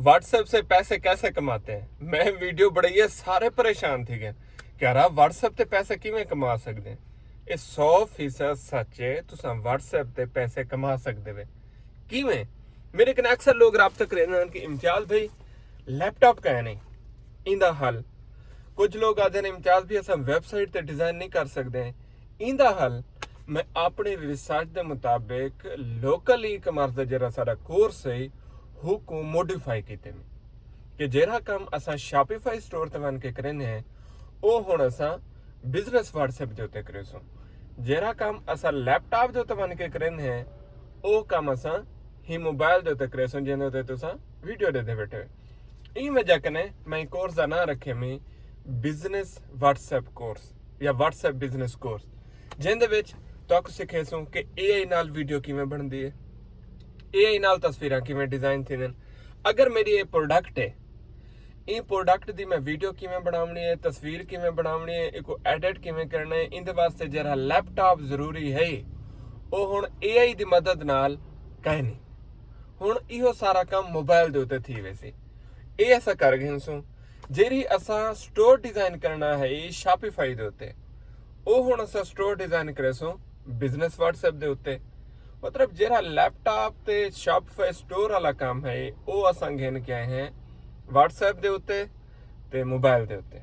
WhatsApp से पैसे कैसे कमाते हैं। मैं वीडियो बनाइए सारे परेशान थे गए कह रहा व्हाट्सएप ते पैसे किवें कमा सकते हैं। ये 100% सच है। तुसा व्हाट्सएप ते पैसे कमा सकते वे किवें। मेरे कने अक्सर लोग रब्ता करें कि इम्तियाज भाई लैपटॉप कह नहीं इंदा हल। कुछ लोग आते हैं इम्तियाज भी अस वैबसाइट ते डिजाइन नहीं कर सकते हैं इंदा हल। मैं अपने रिसर्च के मुताबिक लोकल ई कॉमर्स का जरा सारा कोर्स है को मोडिफाई किते में कि जेरा काम असा शॉपिफाई स्टोर ते बन के करें हैं वो हुण असा बिजनेस व्हाट्सएप के उत्ते करे सो। जेरा काम असा लैपटॉप के उत्ते बन के करें हैं वो काम असा ही मोबाइल के उत्ते करे सो जिहदे उत्ते तुसां वीडियो दे बैठे। ई वजह कने मैं कोर्स का नाम रखे मैं बिजनेस व्हाट्सएप कोर्स या व्हाट्सएप बिजनेस कोर्स जिहदे विच तुहानूं सिखे सो कि AI नाल वीडियो किवें बनदी है, AI नाल तस्वीरां किवें डिजाइन थींदन। अगर मेरी ये प्रोडक्ट है ये प्रोडक्ट दी मैं वीडियो किवें बनावनी है, तस्वीर किवें बनावनी है, इको एडिट किवें करना है, इंदे वास्ते जरा लैपटॉप जरूरी है। वो हुण AI दी मदद नाल कह नहीं हुण इहो सारा काम मोबाइल दे उत्ते थी वैसे ये असा कर गए सो। जेरी असा स्टोर डिजाइन करना है शॉपिफाई दे उत्ते वो हुण असा स्टोर डिजाइन करे सो बिजनेस व्हाट्सएप दे उत्ते। मतलब जेरा लैपटॉप ते शॉपिफाई स्टोर वाला काम है वो असा घेन के आए हैं व्हाट्सएप दे उत्ते ते मोबाइल दे उत्ते।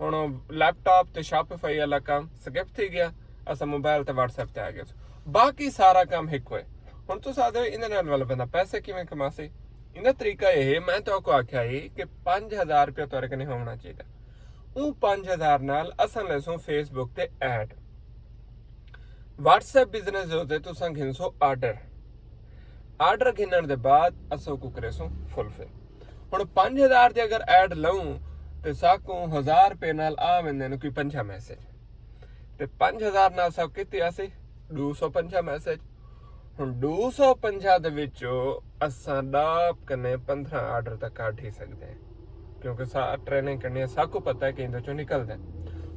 हुण लैपटॉप ते शॉपिफाई वाला काम स्किप थी गया असा मोबाइल ते व्हाट्सएप ते आ गया। बाकी सारा काम हिक होए। हुण तुस आखदे इहदे नाल वाला बंदा पैसे किवें कमासे। इहदा तरीका यह मैं तुहानूं आख्या है कि 5000 रुपया तुहाडे कने होना चाहिए। वो 5000 नाल असां लैसों फेसबुक ते ऐड व्हाट्सएप बिजनेस दे उत्ते तुसां घिनसो आर्डर घिनण दे बाद असो को करेसो फुलफिल। हुण 5000 दी अगर ऐड लऊं ते साकू 1000 रुपए नाल आ वेंदे ने कोई 5 मैसेज ते 5000 नाल सब किते आसे 250 मैसेज। हुण 250 दे विचों असां डाप कने 15 आर्डर तक काट ही सकते हैं क्योंकि ट्रेनिंग करनी है साकू पता है कि इंदे चों निकलदा है।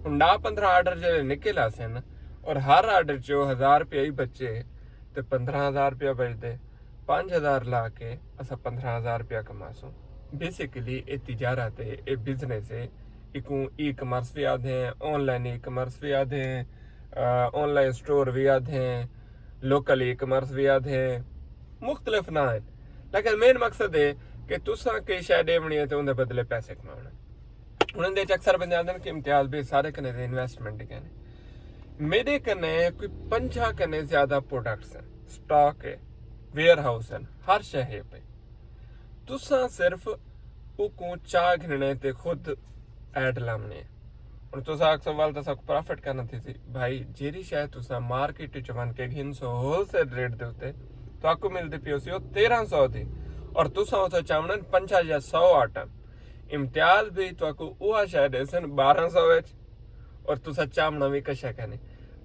हुण 15 आर्डर जे निकल आसे न और हर आर्डर चो 1000 रुपया ही बचे तो 15000 रुपया बचते 5000 ला के असा 15000 रुपया कमासो। बेसिकली ये तिजारत है ये बिजनेस है। इको ई कॉमर्स भी आते हैं, ऑनलाइन ई कॉमर्स भी आते हैं, ऑनलाइन स्टोर भी आते हैं, लोकल ई कॉमर्स भी आते हैं, मुख्तलिफ ना है। लेकिन मेन मकसद है कि तुसा कोई शै देवनी है तो उनके बदले पैसे कमाना। उन्हें अक्सर बंदे आते हैं कि इम्तियाज भी सारे कने इन्वेस्टमेंट कहने मेरे कने कोई 50 कने ज्यादा प्रोडक्ट्स हैं, स्टॉक है, वेयर हाउस है, हर शहर पे तुसा सिर्फ उको चाह घिनने ते खुद ऐड लाने और तुसा अक्सर वाल तुसा प्रॉफिट करना थी भाई जेरी शायद तुसा मार्केट च बन के घिनसो होलसेल रेट दे उत्ते तो आपको मिलती पी सी 1300 थी और तुसा उसे चावणन 50 या 100 आइटम। इम्तियाज भी तो आपको वो शायद ऐसे 1200 और तुसा चामना भी कशा कहने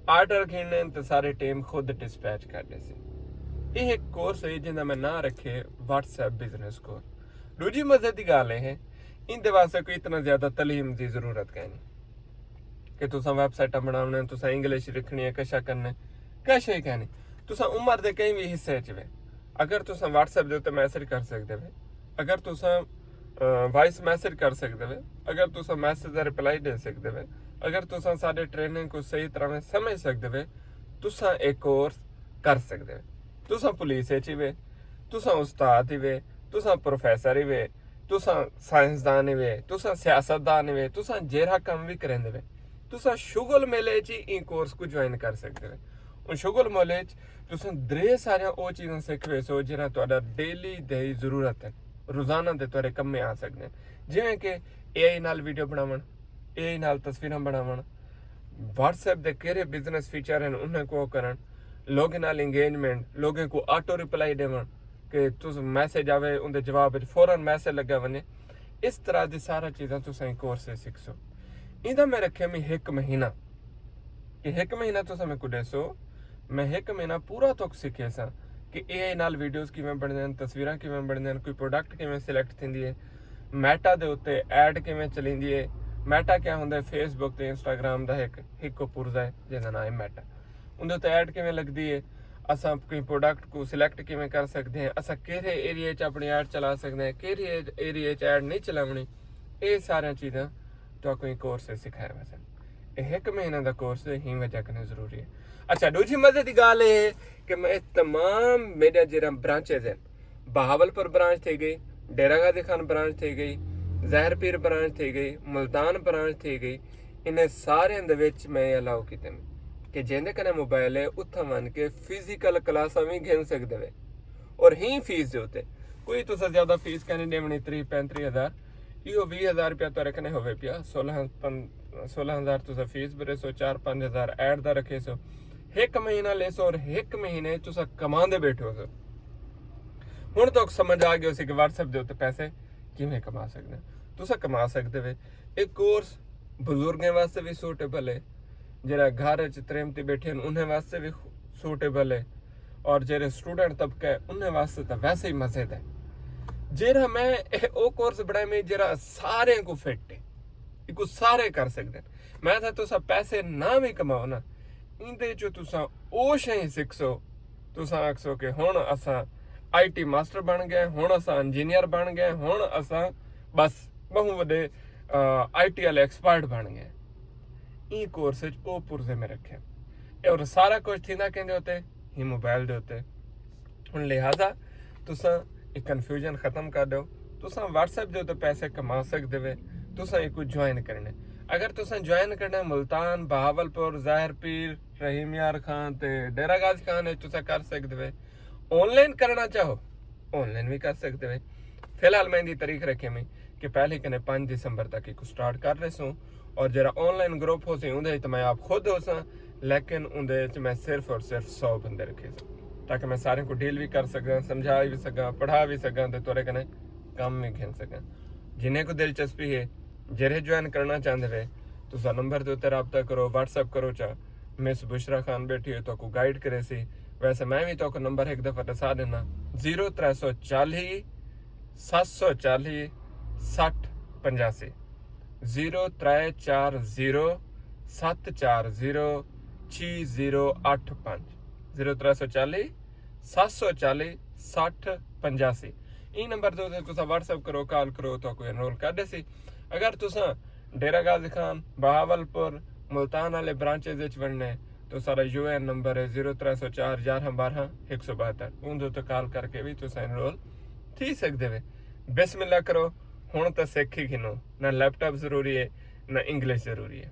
आर्डर घिनने तो सारे टीम खुद डिस्पैच करने से। यह एक कोर्स है जिंदा मैं ना रखे व्हाट्सएप बिजनेस कोर्स। दूजी मजे की गल है इन वास्ते कोई इतना ज्यादा तलीम की जरूरत कहनी कि तुसा वैबसाइट बनाने तुसा इंग्लिश लिखनी है कशा करने कशा ही कहनी तुसा उम्र के कई भी हिस्से च वे अगर तुसा व्हाट्सएप के उत्ते मैसेज कर सकते वे, अगर तुसा वॉइस मैसेज कर सकते वे, अगर तुसा मैसेज का रिप्लाई दे सकते वे, अगर तुसा सारे ट्रेनिंग को सही तरह में समझ सकते वे तुसा एक कोर्स कर सकते वे। तुसा पुलिस ही वे, तुसा उस्ताद ही वे, तुसा प्रोफैसर ही वे, तुसा साइंसदान ही वे, तुसा सियासतदान ही वे, तुसा जेरा काम भी करेंदे वे तुसा शुगल मेले च ही कोर्स को ज्वाइन कर सकते वे। उन शुगल मेले च तुसा ढेर सारिया वो चीज़ां सीखवे सो जिन्हां तुहाडा डेली दी जरूरत है रोजाना दे तुहाडे कम्मे आ सकदे जिवें कि AI नाल वीडियो बनावन, AI नाल तस्वीरां बनावन, व्हाट्सएप दे केड़े बिजनेस फीचर हैं उन्हें को करन, लोगों नाल इंगेजमेंट, लोगों को ऑटो रिप्लाई देवन कि तुस मैसेज आवे उनके जवाब फौरन मैसेज लगा वने। इस तरह की सारा चीज़ां तुसां कोर्स से सीखसो। इहदा मैं रखे मैं 1 महीना कि 1 महीना तुसां मैं को दसो मैं 1 महीना पूरा तो सीखे सा कि AI नाल वीडियोस किवें बनदे हैं, तस्वीरां किवें बनदे हैं, कोई प्रोडक्ट किवें सिलेक्ट थींदी है, मैटा दे उत्ते ऐड किवें चलींदी है। मैटा क्या हुंदा है फेसबुक ते इंस्टाग्राम दा एक पुरजा है जिहदा नाम है मैटा उंदे उत्ते ऐड किवें लगदी है। ਅਸਾਂ ਕੋਈ ਪ੍ਰੋਡਕਟ को ਸਿਲੈਕਟ ਕਿਵੇਂ ਕਰ ਸਕਦੇ ਹਾਂ, ਅਸਾਂ ਕਿਹੜੇ ਏਰੀਆ 'ਚ ਆਪਣੀ ਐਡ ਚਲਾ ਸਕਦੇ ਹਾਂ, ਕਿਹੜੇ ਏਰੀਆ 'ਚ ਐਡ ਨਹੀਂ ਚਲਾਉਣੀ, ਇਹ ਸਾਰੀਆਂ ਚੀਜ਼ਾਂ ਤੁਹਾਨੂੰ ਕੋਰਸ ਸਿਖਾਇਆ ਵੈਸੇ। ਇਹ 1 ਮਹੀਨੇ ਦਾ ਕੋਰਸ ਹੀ ਵਜ੍ਹਾ ਕਰਨਾ ਜ਼ਰੂਰੀ ਹੈ। ਅੱਛਾ, ਦੂਜੀ ਮਜ਼ੇ ਦੀ ਗੱਲ ਇਹ ਹੈ ਕਿ ਮੈਂ तमाम मेरा ਜਿਹੜਾ ब्रांचेज हैं, बहावलपुर ब्रांच थी गई, डेरा गाजी खान ब्रांच थी गई, ਜ਼ਹਿਰ ਪੀਰ ब्रांच थी गई, मुल्तान ब्रांच थी गई, इन्हें सारे ਦੇ ਵਿੱਚ मैं अलाउ ਕੀਤੇ कि जिंदे कने मोबाइल है उत्थां मन के फिजिकल क्लासां भी घेन सकदे वे और ही फीस दे उत्ते कोई तुसा ज्यादा फीस कहने देवनी 30-35 हज़ार, इहो 20 हज़ार रुपया तो रखने होवे पिया, 16 हज़ार तुसा फीस भरे सो, 4-5 हज़ार ऐड दा रखे सो, 1 महीना ले सो और 1 महीने तुसा कमांदे बैठो सो। हुण तक समझ आ गया सी कि WhatsApp दे उत्ते पैसे किवें कमा सकदे, तुसा कमा सकदे वे। एक कोर्स बुजुर्गों वास्ते भी सूटेबल है, ਜਿਹੜਾ ਘਰ 'ਚ ਤ੍ਰੇਮਤੀ ਬੈਠੇ ਨੇ ਉਹਨਾਂ ਵਾਸਤੇ ਵੀ ਸੂਟੇਬਲ ਹੈ, ਔਰ ਜਿਹੜੇ ਸਟੂਡੈਂਟ ਤਬਕਾ ਹੈ ਉਹਨਾਂ ਵਾਸਤੇ ਤਾਂ ਵੈਸੇ ਹੀ ਮਜ਼ੇ ਦਾ। ਜਿਹੜਾ ਮੈਂ ਉਹ ਕੋਰਸ ਬਣਾਇਆ ਮੈਂ ਜਿਹੜਾ ਸਾਰਿਆਂ ਕੋ ਫਿੱਟ ਹੈ, ਇਹ ਸਾਰੇ ਕਰ ਸਕਦੇ ਨੇ। ਮੈਂ ਤਾਂ ਤੁਸੀਂ ਪੈਸੇ ਨਾ ਵੀ ਕਮਾਓ ਨਾ, ਇਹਦੇ 'ਚੋਂ ਤੁਸੀਂ ਉਹ ਸ਼ੈ ਸਿੱਖ ਸੋ, ਤੁਸੀਂ ਆਖਸੋ ਕਿ ਹੁਣ ਅਸਾਂ IT ਮਾਸਟਰ ਬਣ ਗਏ, ਹੁਣ ਅਸਾਂ ਇੰਜੀਨੀਅਰ ਬਣ ਗਏ, ਹੁਣ ਅਸਾਂ ਬਸ ਬਹੁਤ ਵੱਡੇ IT ਵਾਲੇ ਐਕਸਪਰਟ ਬਣ ਗਏ। ਇਹ ਕੋਰਸ ਵਿੱਚ ਉਹ ਪੁਰਜ਼ੇ ਮੈਂ ਰੱਖਿਆ ਔਰ ਸਾਰਾ ਕੁਝ ਥੀਂਦਾ ਕਹਿੰਦੇ ਉੱਤੇ ਹੀ ਮੋਬਾਈਲ ਦੇ ਉੱਤੇ। ਹੁਣ ਲਿਹਾਜ਼ਾ ਤੁਸੀਂ ਇਹ ਕਨਫਿਊਜ਼ਨ ਖਤਮ ਕਰ ਦਿਓ, ਤੁਸੀਂ WhatsApp ਦੇ ਉੱਤੇ ਪੈਸੇ ਕਮਾ ਸਕਦੇ ਵੇ। ਤੁਸੀਂ ਇਹ ਕੁਝ ਜੁਆਇਨ ਕਰਨਾ, ਅਗਰ ਤੁਸੀਂ ਜੁਆਇਨ ਕਰਨਾ ਮੁਲਤਾਨ, ਬਹਾਵਲਪੁਰ, ਜ਼ਾਹਿਰ ਪੀਰ, ਰਹੀਮ ਯਾਰ ਖਾਨ ਤੇ ਡੇਰਾ ਗਾਜ਼ੀ ਖਾਨ ਹੈ, ਤੁਸੀਂ ਕਰ ਸਕਦੇ ਵੇ। ऑनलाइन करना चाहो ऑनलाइन भी कर सकते वे। फिलहाल मैं इनकी तारीख रखे मैं कि पहले कने 5 दिसंबर तक एक स्टार्ट कर रहे सो, और जरा ऑनलाइन ग्रुप हो सी उन्दे तो मैं आप खुद हो सा, लेकिन उन्दे मैं सिर्फ और सिर्फ 100 बंदे रखे सा ताकि मैं सारे को डील भी कर सका, समझा भी सका, पढ़ा भी सका ते तोरे कने काम भी खेल सका। जिन्हें को दिलचस्पी है जेरे ज्वाइन करना चाहते वे तो नंबर के उत्ते रब्ता करो, WhatsApp करो। चा मिस बुशरा खान बैठी है तो को गाइड करे सी। वैसे मैं भी तो को नंबर एक दफ़ा दसा देना 0340 740 60 85 0340 740 6085 0340 740 60 85। ਇਹ ਨੰਬਰ ਤੇ ਤੁਸੀਂ WhatsApp ਕਰੋ, ਕਾਲ ਕਰੋ ਤਾਂ ਕੋਈ ਐਨਰੋਲ ਕਰ ਦੇ ਸੀ। ਅਗਰ ਤੁਸੀਂ ਡੇਰਾ ਗਾਜ਼ੀ ਖਾਨ, ਬਹਾਵਲਪੁਰ, मुल्तान वाले ब्रांचेज विच बनने तो सारा UN नंबर है 0304 11 12 172, उन तो कॉल करके भी तुम एनरोल थी सकते वे। बिस्मिल्लाह करो, हुण तो सिख ही गिनो, ना लैपटॉप जरूरी है ना इंग्लिश जरूरी है।